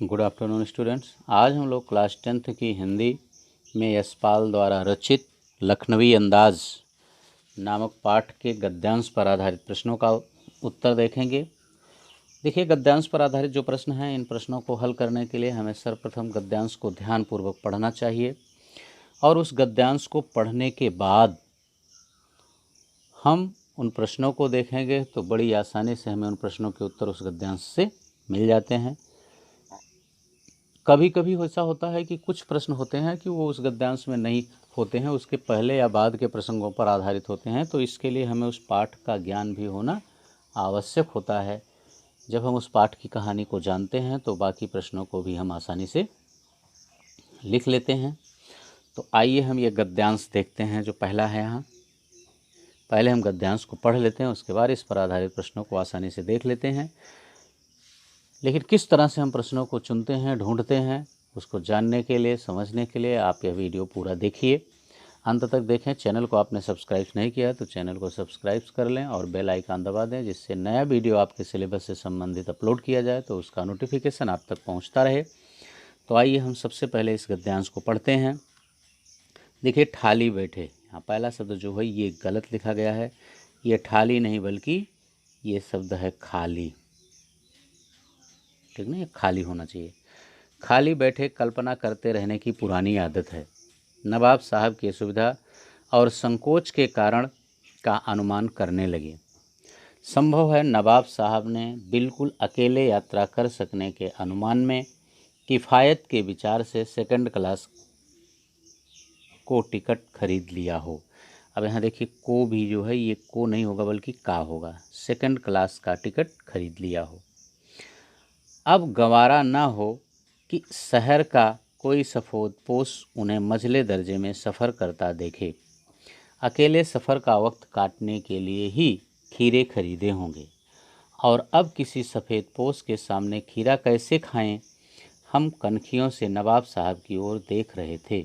Good afternoon students. आज हम लोग क्लास 10th की हिंदी में यशपाल द्वारा रचित लखनवी अंदाज नामक पाठ के गद्यांश पर आधारित प्रश्नों का उत्तर देखेंगे। देखिए, गद्यांश पर आधारित जो प्रश्न हैं, इन प्रश्नों को हल करने के लिए हमें सर्वप्रथम गद्यांश को ध्यानपूर्वक पढ़ना चाहिए और उस गद्यांश को पढ़ने के बाद हम उन प्रश्नों को देखेंगे तो बड़ी आसानी से हमें उन प्रश्नों के उत्तर उस गद्यांश से मिल जाते हैं। कभी कभी ऐसा होता है कि कुछ प्रश्न होते हैं कि वो उस गद्यांश में नहीं होते हैं, उसके पहले या बाद के प्रसंगों पर आधारित होते हैं, तो इसके लिए हमें उस पाठ का ज्ञान भी होना आवश्यक होता है। जब हम उस पाठ की कहानी को जानते हैं तो बाकी प्रश्नों को भी हम आसानी से लिख लेते हैं। तो आइए हम ये गद्यांश देखते हैं जो पहला है। यहाँ पहले हम गद्यांश को पढ़ लेते हैं, उसके बाद इस पर आधारित प्रश्नों को आसानी से देख लेते हैं। लेकिन किस तरह से हम प्रश्नों को चुनते हैं, ढूंढते हैं, उसको जानने के लिए, समझने के लिए आप यह वीडियो पूरा देखिए, अंत तक देखें। चैनल को आपने सब्सक्राइब नहीं किया तो चैनल को सब्सक्राइब कर लें और बेल आइकन दबा दें, जिससे नया वीडियो आपके सिलेबस से संबंधित अपलोड किया जाए तो उसका नोटिफिकेशन आप तक पहुंचता रहे। तो आइए हम सबसे पहले इस गद्यांश को पढ़ते हैं। देखिए, ठाली बैठे, यहाँ पहला शब्द जो है ये गलत लिखा गया है। ये ठाली नहीं बल्कि ये शब्द है खाली, ठीक ना, ये खाली होना चाहिए। खाली बैठे कल्पना करते रहने की पुरानी आदत है। नवाब साहब की सुविधा और संकोच के कारण का अनुमान करने लगे। संभव है नवाब साहब ने बिल्कुल अकेले यात्रा कर सकने के अनुमान में किफ़ायत के विचार से सेकंड क्लास को टिकट खरीद लिया हो। अब यहाँ देखिए, को भी जो है ये को नहीं होगा बल्कि का होगा। सेकंड क्लास का टिकट खरीद लिया हो। अब गवारा न हो कि शहर का कोई सफ़ेदपोश उन्हें मझले दर्जे में सफ़र करता देखे। अकेले सफ़र का वक्त काटने के लिए ही खीरे खरीदे होंगे और अब किसी सफ़ेदपोश के सामने खीरा कैसे खाएं। हम कनखियों से नवाब साहब की ओर देख रहे थे।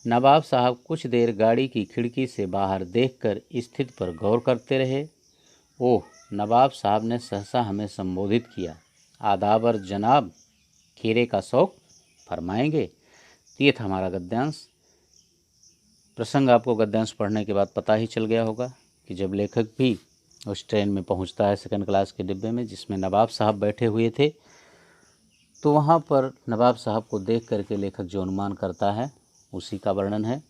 नवाब साहब कुछ देर गाड़ी की खिड़की से बाहर देखकर स्थिति पर गौर करते रहे। ओह, नवाब साहब ने सहसा हमें संबोधित किया। आदाबर जनाब, खीरे का शौक फरमाएंगे। तो ये था हमारा गद्यांश। प्रसंग आपको गद्यांश पढ़ने के बाद पता ही चल गया होगा कि जब लेखक भी उस ट्रेन में पहुंचता है सेकंड क्लास के डिब्बे में जिसमें नवाब साहब बैठे हुए थे, तो वहां पर नवाब साहब को देख करके लेखक जो अनुमान करता है उसी का वर्णन है।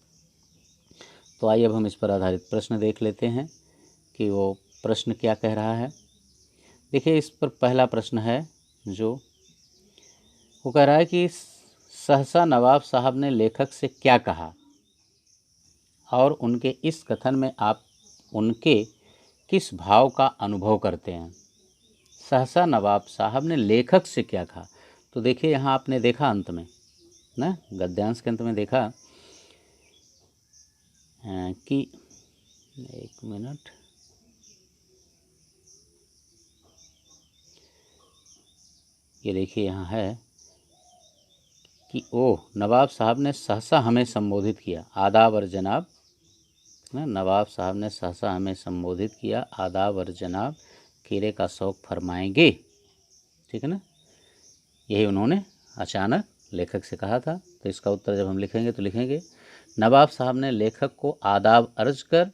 तो आइए अब हम इस पर आधारित प्रश्न देख लेते हैं कि वो प्रश्न क्या कह रहा है। देखिए, इस पर पहला प्रश्न है जो वो कह रहा है कि सहसा नवाब साहब ने लेखक से क्या कहा और उनके इस कथन में आप उनके किस भाव का अनुभव करते हैं। सहसा नवाब साहब ने लेखक से क्या कहा। तो देखिए, यहाँ आपने देखा अंत में ना, गद्यांश के अंत में देखा कि एक मिनट, ये देखिए यहाँ है कि ओह, नवाब साहब ने सहसा हमें संबोधित किया। आदाब और जनाब ना, नवाब साहब ने सहसा हमें संबोधित किया। आदाब और जनाब, खीरे का शौक फरमाएंगे, ठीक है ना। यही उन्होंने अचानक लेखक से कहा था। तो इसका उत्तर जब हम लिखेंगे तो लिखेंगे नवाब साहब ने लेखक को आदाब अर्ज कर,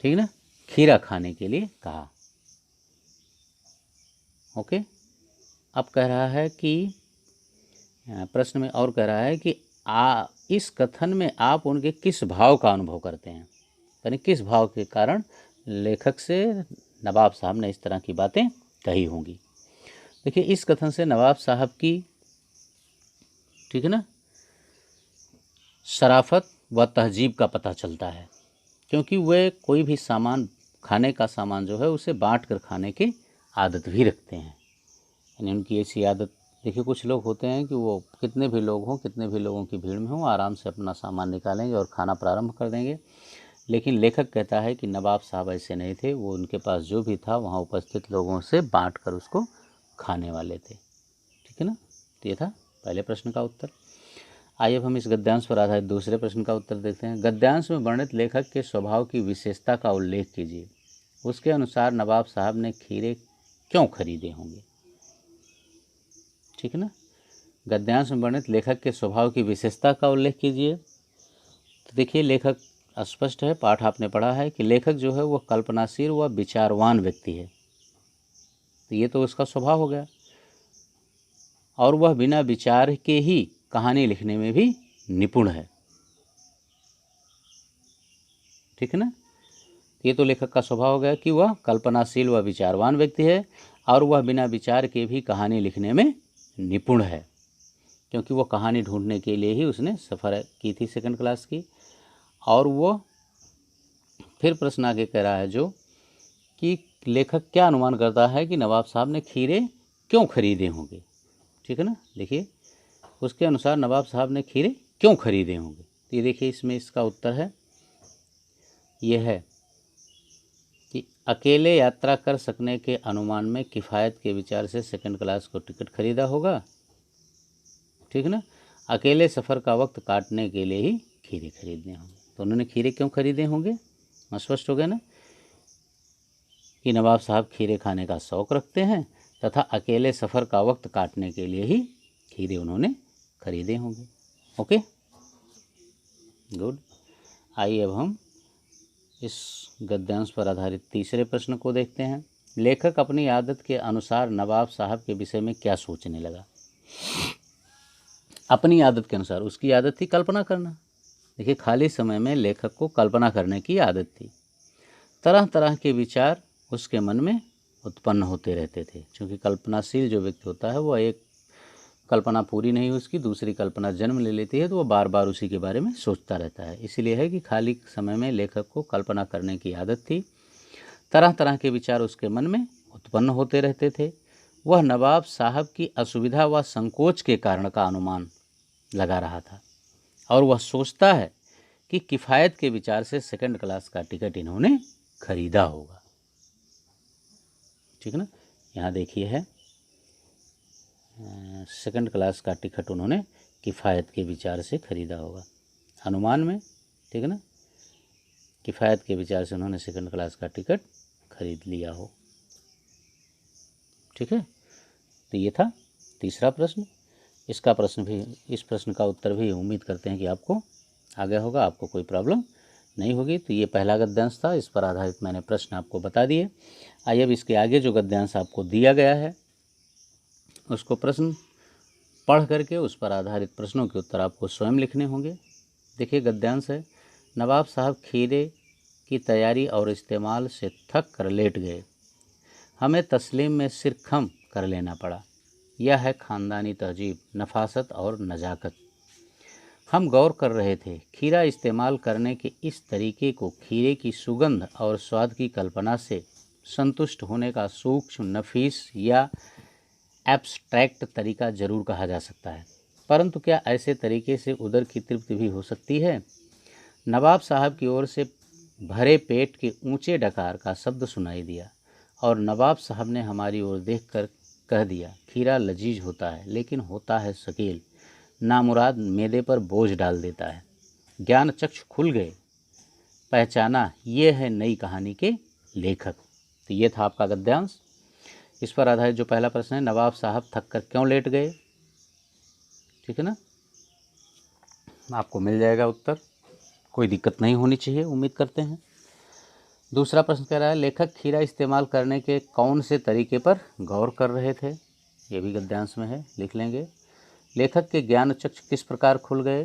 ठीक ना, खीरा खाने के लिए कहा। ओके। अब कह रहा है कि प्रश्न में और कह रहा है कि इस कथन में आप उनके किस भाव का अनुभव करते हैं, यानी किस भाव के कारण लेखक से नवाब साहब ने इस तरह की बातें कही होंगी। देखिए, इस कथन से नवाब साहब की, ठीक है ना, शराफत व तहजीब का पता चलता है, क्योंकि वे कोई भी सामान, खाने का सामान जो है उसे बांट कर खाने की आदत भी रखते हैं। यानी उनकी ऐसी आदत, देखिए कुछ लोग होते हैं कि वो कितने भी लोग हों, कितने भी लोगों की भीड़ में हों, आराम से अपना सामान निकालेंगे और खाना प्रारंभ कर देंगे। लेकिन लेखक कहता है कि नवाब साहब ऐसे नहीं थे, वो उनके पास जो भी था वहाँ उपस्थित लोगों से बांट कर उसको खाने वाले थे, ठीक है ना। तो ये था पहले प्रश्न का उत्तर। आइए अब हम इस गद्यांश पर आधारित दूसरे प्रश्न का उत्तर देखते हैं। गद्यांश में वर्णित लेखक के स्वभाव की विशेषता का उल्लेख कीजिए। उसके अनुसार नवाब साहब ने खीरे क्यों खरीदे होंगे। ठीक है ना। गद्यांश में वर्णित लेखक के स्वभाव की विशेषता का उल्लेख कीजिए। तो देखिए लेखक स्पष्ट है, पाठ आपने पढ़ा है कि लेखक जो है वह कल्पनाशील व विचारवान व्यक्ति है, तो ये तो उसका स्वभाव हो गया। और वह बिना विचार के ही कहानी लिखने में भी निपुण है, ठीक है ना। ये तो लेखक का स्वभाव हो गया कि वह कल्पनाशील व विचारवान व्यक्ति है और वह बिना विचार के भी कहानी लिखने में निपुण है, क्योंकि वो कहानी ढूंढने के लिए ही उसने सफ़र की थी सेकंड क्लास की। और वो फिर प्रश्न आगे कह रहा है जो कि लेखक क्या अनुमान करता है कि नवाब साहब ने खीरे क्यों खरीदे होंगे, ठीक है ना। देखिए उसके अनुसार नवाब साहब ने खीरे क्यों खरीदे होंगे, तो ये देखिए इसमें इसका उत्तर है, ये है कि अकेले यात्रा कर सकने के अनुमान में किफ़ायत के विचार से सेकंड क्लास को टिकट खरीदा होगा, ठीक है ना। अकेले सफ़र का वक्त काटने के लिए ही खीरे खरीदने होंगे, तो उन्होंने खीरे क्यों खरीदे होंगे, स्पष्ट हो गया ना कि नवाब साहब खीरे खाने का शौक़ रखते हैं तथा अकेले सफ़र का वक्त काटने के लिए ही खीरे उन्होंने खरीदे होंगे। Okay good. आइए अब हम इस गद्यांश पर आधारित तीसरे प्रश्न को देखते हैं। लेखक अपनी आदत के अनुसार नवाब साहब के विषय में क्या सोचने लगा। अपनी आदत के अनुसार, उसकी आदत थी कल्पना करना। देखिए खाली समय में लेखक को कल्पना करने की आदत थी। तरह तरह के विचार उसके मन में उत्पन्न होते रहते थे, क्योंकि कल्पनाशील जो व्यक्ति होता है वो एक कल्पना पूरी नहीं उसकी दूसरी कल्पना जन्म ले लेती है, तो वो बार बार उसी के बारे में सोचता रहता है। इसीलिए है कि खाली समय में लेखक को कल्पना करने की आदत थी। तरह तरह के विचार उसके मन में उत्पन्न होते रहते थे। वह नवाब साहब की असुविधा व संकोच के कारण का अनुमान लगा रहा था और वह सोचता है कि किफ़ायत के विचार से सेकंड क्लास का टिकट इन्होंने खरीदा होगा, ठीक है ना। यहाँ देखिए है सेकंड क्लास का टिकट उन्होंने किफ़ायत के विचार से खरीदा होगा, अनुमान में, ठीक है ना। किफ़ायत के विचार से उन्होंने सेकंड क्लास का टिकट खरीद लिया हो, ठीक है। तो ये था तीसरा प्रश्न। इस प्रश्न का उत्तर भी उम्मीद करते हैं कि आपको आ गया होगा, आपको कोई प्रॉब्लम नहीं होगी। तो ये पहला गद्यांश था, इस पर आधारित मैंने प्रश्न आपको बता दिए। आइए अब इसके आगे जो गद्यांश आपको दिया गया है उसको प्रश्न पढ़ करके उस पर आधारित प्रश्नों के उत्तर आपको स्वयं लिखने होंगे। देखिए गद्यांश है, नवाब साहब खीरे की तैयारी और इस्तेमाल से थक कर लेट गए। हमें तस्लीम में सिर खम कर लेना पड़ा। यह है ख़ानदानी तहजीब, नफासत और नज़ाकत। हम गौर कर रहे थे, खीरा इस्तेमाल करने के इस तरीके को खीरे की सुगंध और स्वाद की कल्पना से संतुष्ट होने का सूक्ष्म, नफीस या एब्स्ट्रैक्ट तरीका जरूर कहा जा सकता है, परंतु क्या ऐसे तरीके से उदर की तृप्ति भी हो सकती है। नवाब साहब की ओर से भरे पेट के ऊंचे डकार का शब्द सुनाई दिया और नवाब साहब ने हमारी ओर देखकर कह दिया, खीरा लजीज होता है लेकिन होता है शकील, नामुराद मैदे पर बोझ डाल देता है। ज्ञान चक्षु खुल गए, पहचाना ये है नई कहानी के लेखक। तो ये था आपका गद्यांश। इस पर आधारित जो पहला प्रश्न है, नवाब साहब थक कर क्यों लेट गए, ठीक है ना, आपको मिल जाएगा उत्तर, कोई दिक्कत नहीं होनी चाहिए, उम्मीद करते हैं। दूसरा प्रश्न कह रहा है, लेखक खीरा इस्तेमाल करने के कौन से तरीके पर गौर कर रहे थे, ये भी गद्यांश में है, लिख लेंगे। लेखक के ज्ञान चक्षु किस प्रकार खुल गए,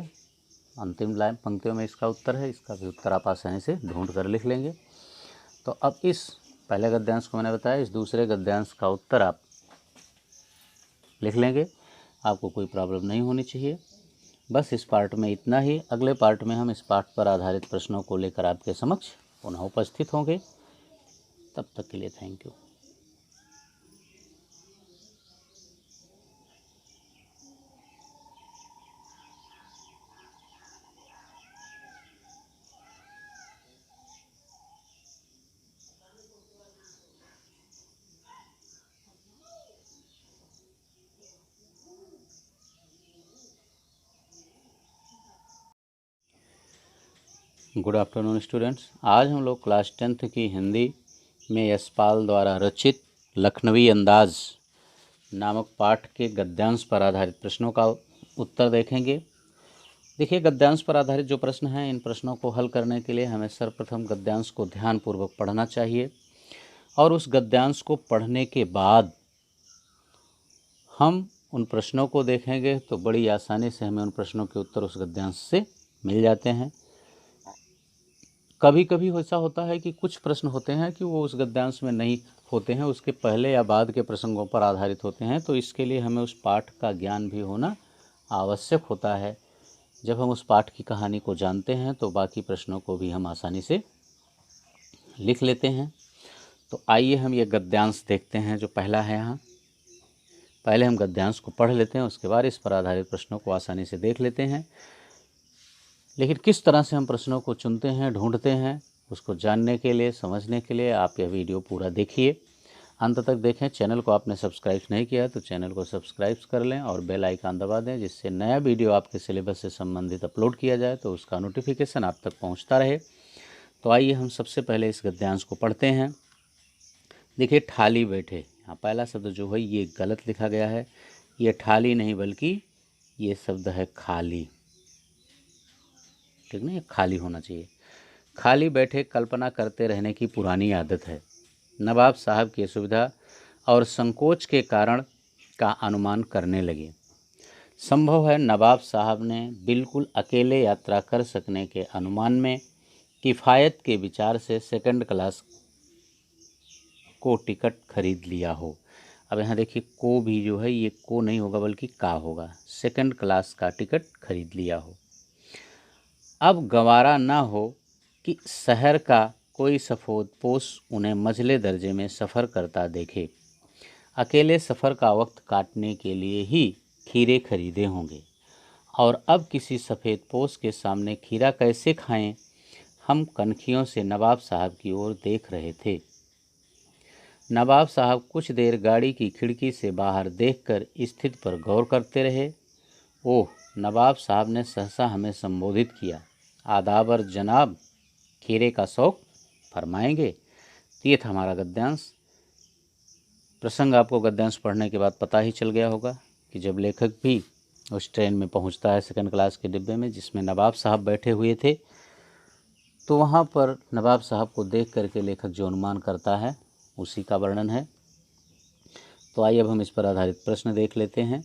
अंतिम लाइन पंक्तियों में इसका उत्तर है, इसका भी उत्तर आप आसानी से ढूंढ कर लिख लेंगे। तो अब इस पहले गद्यांश को मैंने बताया, इस दूसरे गद्यांश का उत्तर आप लिख लेंगे, आपको कोई प्रॉब्लम नहीं होनी चाहिए। बस इस पार्ट में इतना ही। अगले पार्ट में हम इस पाठ पर आधारित प्रश्नों को लेकर आपके समक्ष पुनः उपस्थित होंगे। तब तक के लिए thank you. Good afternoon students. आज हम लोग क्लास 10th की हिंदी में यशपाल द्वारा रचित लखनवी अंदाज नामक पाठ के गद्यांश पर आधारित प्रश्नों का उत्तर देखेंगे। देखिए, गद्यांश पर आधारित जो प्रश्न हैं, इन प्रश्नों को हल करने के लिए हमें सर्वप्रथम गद्यांश को ध्यानपूर्वक पढ़ना चाहिए और उस गद्यांश को पढ़ने के बाद हम उन प्रश्नों को देखेंगे तो बड़ी आसानी से हमें उन प्रश्नों के उत्तर उस गद्यांश से मिल जाते हैं। कभी कभी ऐसा होता है कि कुछ प्रश्न होते हैं कि वो उस गद्यांश में नहीं होते हैं, उसके पहले या बाद के प्रसंगों पर आधारित होते हैं, तो इसके लिए हमें उस पाठ का ज्ञान भी होना आवश्यक होता है। जब हम उस पाठ की कहानी को जानते हैं तो बाकी प्रश्नों को भी हम आसानी से लिख लेते हैं। तो आइए हम ये गद्यांश देखते हैं जो पहला है यहाँ। पहले हम गद्यांश को पढ़ लेते हैं, उसके बाद इस पर आधारित प्रश्नों को आसानी से देख लेते हैं। लेकिन किस तरह से हम प्रश्नों को चुनते हैं, ढूंढते हैं, उसको जानने के लिए, समझने के लिए आप यह वीडियो पूरा देखिए, अंत तक देखें। चैनल को आपने सब्सक्राइब नहीं किया तो चैनल को सब्सक्राइब कर लें और बेल आइकन दबा दें, जिससे नया वीडियो आपके सिलेबस से संबंधित अपलोड किया जाए तो उसका नोटिफिकेशन आप तक पहुंचता रहे। तो आइए हम सबसे पहले इस गद्यांश को पढ़ते हैं। देखिए, ठाली बैठे, यहाँ पहला शब्द जो है ये गलत लिखा गया है। ये ठाली नहीं बल्कि ये शब्द है खाली, ठीक ना, ये खाली होना चाहिए। खाली बैठे कल्पना करते रहने की पुरानी आदत है। नवाब साहब की सुविधा और संकोच के कारण का अनुमान करने लगे। संभव है नवाब साहब ने बिल्कुल अकेले यात्रा कर सकने के अनुमान में किफ़ायत के विचार से सेकंड क्लास को टिकट खरीद लिया हो। अब यहाँ देखिए, को भी जो है ये को नहीं होगा बल्कि का होगा। सेकंड क्लास का टिकट खरीद लिया हो। अब गवारा ना हो कि शहर का कोई सफ़ेदपोश उन्हें मझले दर्जे में सफ़र करता देखे। अकेले सफ़र का वक्त काटने के लिए ही खीरे खरीदे होंगे और अब किसी सफ़ेदपोश के सामने खीरा कैसे खाएं। हम कनखियों से नवाब साहब की ओर देख रहे थे। नवाब साहब कुछ देर गाड़ी की खिड़की से बाहर देखकर स्थिति पर गौर करते रहे। ओह, नवाब साहब ने सहसा हमें संबोधित किया। आदाबर जनाब, खीरे का शौक फरमाएंगे। तो ये था हमारा गद्यांश। प्रसंग आपको गद्यांश पढ़ने के बाद पता ही चल गया होगा कि जब लेखक भी उस ट्रेन में पहुंचता है सेकंड क्लास के डिब्बे में जिसमें नवाब साहब बैठे हुए थे, तो वहाँ पर नवाब साहब को देख करके लेखक जो अनुमान करता है उसी का वर्णन है। तो आइए अब हम इस पर आधारित प्रश्न देख लेते हैं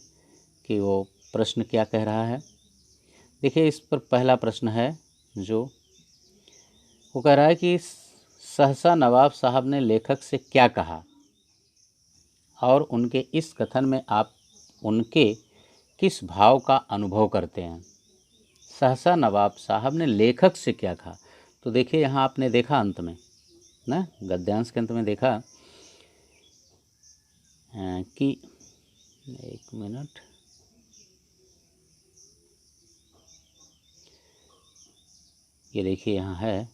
कि वो प्रश्न क्या कह रहा है। देखिए, इस पर पहला प्रश्न है जो वो कह रहा है कि सहसा नवाब साहब ने लेखक से क्या कहा और उनके इस कथन में आप उनके किस भाव का अनुभव करते हैं। सहसा नवाब साहब ने लेखक से क्या कहा। तो देखिए, यहाँ आपने देखा अंत में ना, गद्यांश के अंत में देखा कि एक मिनट, ये देखिए यहाँ है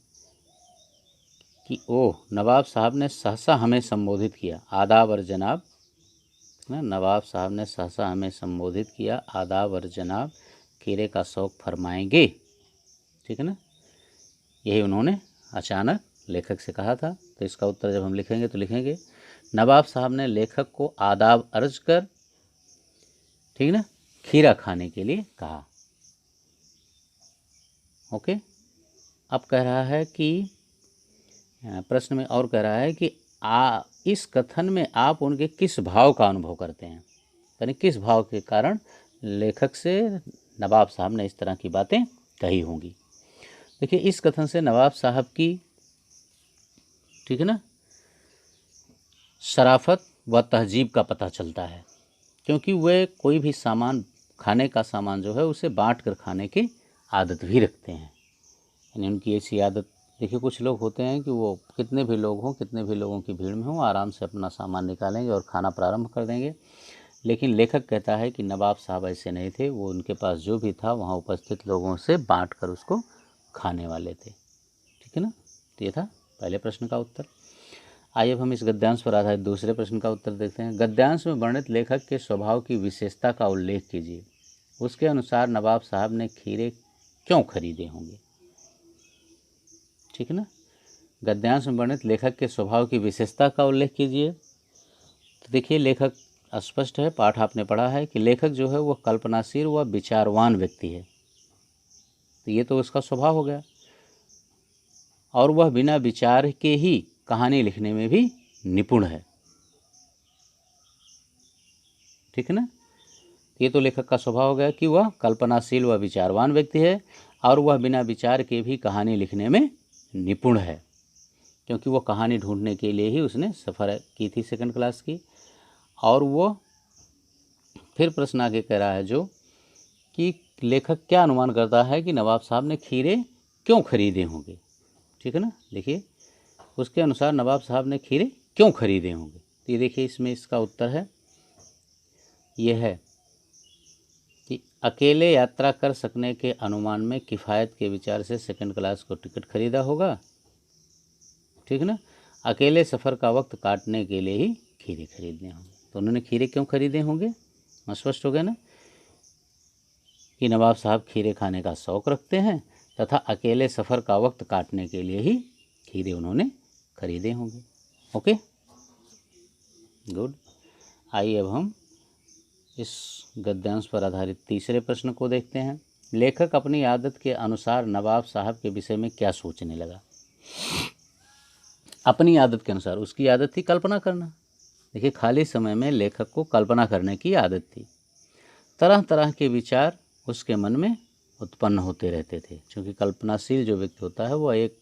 कि ओह, नवाब साहब ने सहसा हमें संबोधित किया। आदाब और जनाब ना, नवाब साहब ने सहसा हमें संबोधित किया। आदाब और जनाब, खीरे का शौक फरमाएंगे, ठीक है ना। यही उन्होंने अचानक लेखक से कहा था। तो इसका उत्तर जब हम लिखेंगे तो लिखेंगे नवाब साहब ने लेखक को आदाब अर्ज कर, ठीक ना, खीरा खाने के लिए कहा। ओके। अब कह रहा है कि प्रश्न में और कह रहा है कि इस कथन में आप उनके किस भाव का अनुभव करते हैं, यानी किस भाव के कारण लेखक से नवाब साहब ने इस तरह की बातें कही होंगी। देखिए, इस कथन से नवाब साहब की, ठीक है ना, शराफत व तहजीब का पता चलता है, क्योंकि वे कोई भी सामान, खाने का सामान जो है उसे बांट कर खाने की आदत भी रखते हैं। यानी उनकी ऐसी आदत, देखिए कुछ लोग होते हैं कि वो कितने भी लोग हों, कितने भी लोगों की भीड़ में हों, आराम से अपना सामान निकालेंगे और खाना प्रारंभ कर देंगे। लेकिन लेखक कहता है कि नवाब साहब ऐसे नहीं थे, वो उनके पास जो भी था वहाँ उपस्थित लोगों से बांट कर उसको खाने वाले थे, ठीक है ना। तो ये था पहले प्रश्न का उत्तर। आइए अब हम इस गद्यांश पर आधारित दूसरे प्रश्न का उत्तर देखते हैं। गद्यांश में वर्णित लेखक के स्वभाव की विशेषता का उल्लेख कीजिए। उसके अनुसार नवाब साहब ने खीरे क्यों खरीदे होंगे, ठीक है ना। गद्यांश में वर्णित लेखक के स्वभाव की विशेषता का उल्लेख कीजिए। तो देखिए, लेखक स्पष्ट है, पाठ आपने पढ़ा है कि लेखक जो है वह कल्पनाशील व विचारवान व्यक्ति है, तो ये तो उसका स्वभाव हो गया, और वह बिना विचार के ही कहानी लिखने में भी निपुण है। ठीक है ना, ये तो लेखक का स्वभाव हो गया कि वह कल्पनाशील व विचारवान व्यक्ति है और वह बिना विचार के भी कहानी लिखने में निपुण है, क्योंकि वो कहानी ढूंढने के लिए ही उसने सफ़र की थी सेकंड क्लास की। और वो फिर प्रश्न आगे कह रहा है जो कि लेखक क्या अनुमान करता है कि नवाब साहब ने खीरे क्यों खरीदे होंगे। ठीक है ना, देखिए उसके अनुसार नवाब साहब ने खीरे क्यों खरीदे होंगे। तो ये देखिए इसमें इसका उत्तर है, ये है कि अकेले यात्रा कर सकने के अनुमान में किफ़ायत के विचार से सेकंड क्लास को टिकट खरीदा होगा। ठीक है ना, अकेले सफ़र का वक्त काटने के लिए ही खीरे खरीदने होंगे। तो उन्होंने खीरे क्यों खरीदे होंगे, स्पष्ट हो गया ना, कि नवाब साहब खीरे खाने का शौक़ रखते हैं तथा अकेले सफ़र का वक्त काटने के लिए ही खीरे उन्होंने खरीदे होंगे। Okay, good. आइए अब हम इस गद्यांश पर आधारित तीसरे प्रश्न को देखते हैं। लेखक अपनी आदत के अनुसार नवाब साहब के विषय में क्या सोचने लगा। अपनी आदत के अनुसार, उसकी आदत थी कल्पना करना। देखिए खाली समय में लेखक को कल्पना करने की आदत थी। तरह तरह के विचार उसके मन में उत्पन्न होते रहते थे, क्योंकि कल्पनाशील जो व्यक्ति होता है वह एक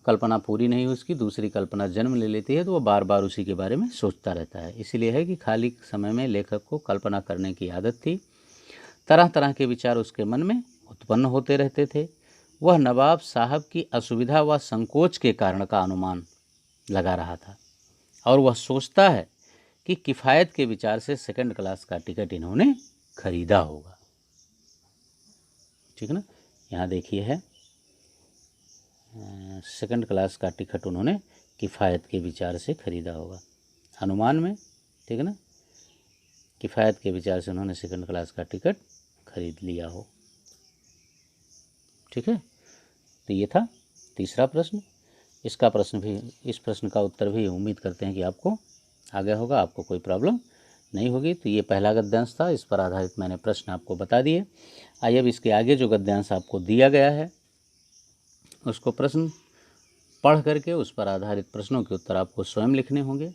कल्पना पूरी नहीं उसकी दूसरी कल्पना जन्म ले लेती है, तो वह बार बार उसी के बारे में सोचता रहता है। इसीलिए है कि खाली समय में लेखक को कल्पना करने की आदत थी। तरह तरह के विचार उसके मन में उत्पन्न होते रहते थे। वह नवाब साहब की असुविधा व संकोच के कारण का अनुमान लगा रहा था, और वह सोचता है कि किफ़ायत के विचार से सेकंड क्लास का टिकट इन्होंने खरीदा होगा। ठीक है ना, यहाँ देखिए है सेकंड क्लास का टिकट उन्होंने किफ़ायत के विचार से खरीदा होगा, अनुमान में। ठीक है ना, किफ़ायत के विचार से उन्होंने सेकंड क्लास का टिकट खरीद लिया हो। ठीक है, तो ये था तीसरा प्रश्न। इस प्रश्न का उत्तर भी उम्मीद करते हैं कि आपको आ गया होगा, आपको कोई प्रॉब्लम नहीं होगी। तो ये पहला गद्यांश था, इस पर आधारित मैंने प्रश्न आपको बता दिए। आइए अब इसके आगे जो गद्यांश आपको दिया गया है उसको प्रश्न पढ़ करके उस पर आधारित प्रश्नों के उत्तर आपको स्वयं लिखने होंगे।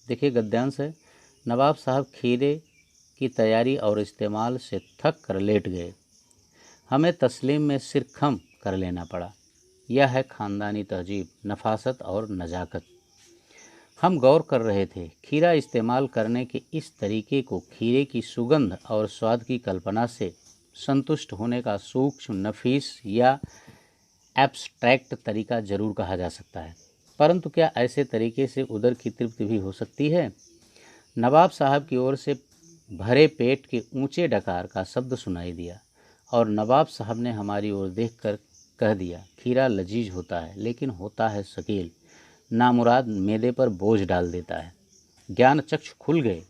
देखिए गद्यांश है, नवाब साहब खीरे की तैयारी और इस्तेमाल से थक कर लेट गए। हमें तस्लीम में सिर खम कर लेना पड़ा। यह है ख़ानदानी तहजीब, नफासत और नज़ाकत। हम गौर कर रहे थे, खीरा इस्तेमाल करने के इस तरीके को खीरे की सुगंध और स्वाद की कल्पना से संतुष्ट होने का सूक्ष्म, नफीस या एब्स्ट्रैक्ट तरीका जरूर कहा जा सकता है, परंतु क्या ऐसे तरीके से उदर की तृप्ति भी हो सकती है। नवाब साहब की ओर से भरे पेट के ऊंचे डकार का शब्द सुनाई दिया और नवाब साहब ने हमारी ओर देखकर कह दिया, खीरा लजीज होता है लेकिन होता है शकील, नामुराद मैदे पर बोझ डाल देता है। ज्ञान चक्षु खुल गए,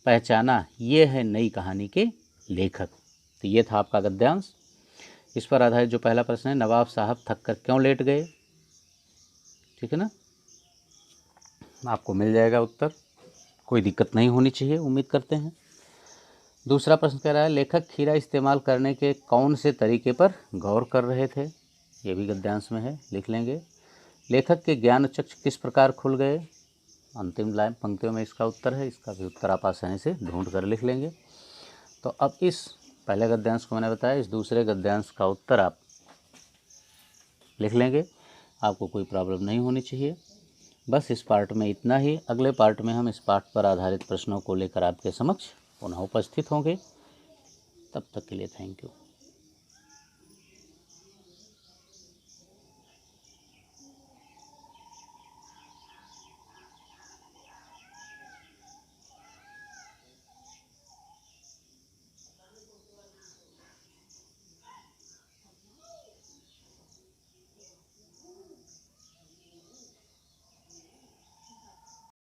पहचाना ये है नई कहानी के लेखक। तो ये था आपका गद्यांश। इस पर आधारित जो पहला प्रश्न है, नवाब साहब थक कर क्यों लेट गए। ठीक है ना, आपको मिल जाएगा उत्तर, कोई दिक्कत नहीं होनी चाहिए, उम्मीद करते हैं। दूसरा प्रश्न कह रहा है, लेखक खीरा इस्तेमाल करने के कौन से तरीके पर गौर कर रहे थे। ये भी गद्यांश में है, लिख लेंगे। लेखक के ज्ञान चक्षु किस प्रकार खुल गए। अंतिम लाइन पंक्तियों में इसका उत्तर है, इसका भी उत्तर आप आसानी से ढूंढ कर लिख लेंगे। तो अब इस पहले गद्यांश को मैंने बताया, इस दूसरे गद्यांश का उत्तर आप लिख लेंगे, आपको कोई प्रॉब्लम नहीं होनी चाहिए। बस इस पार्ट में इतना ही। अगले पार्ट में हम इस पाठ पर आधारित प्रश्नों को लेकर आपके समक्ष पुनः उपस्थित होंगे। तब तक के लिए थैंक यू।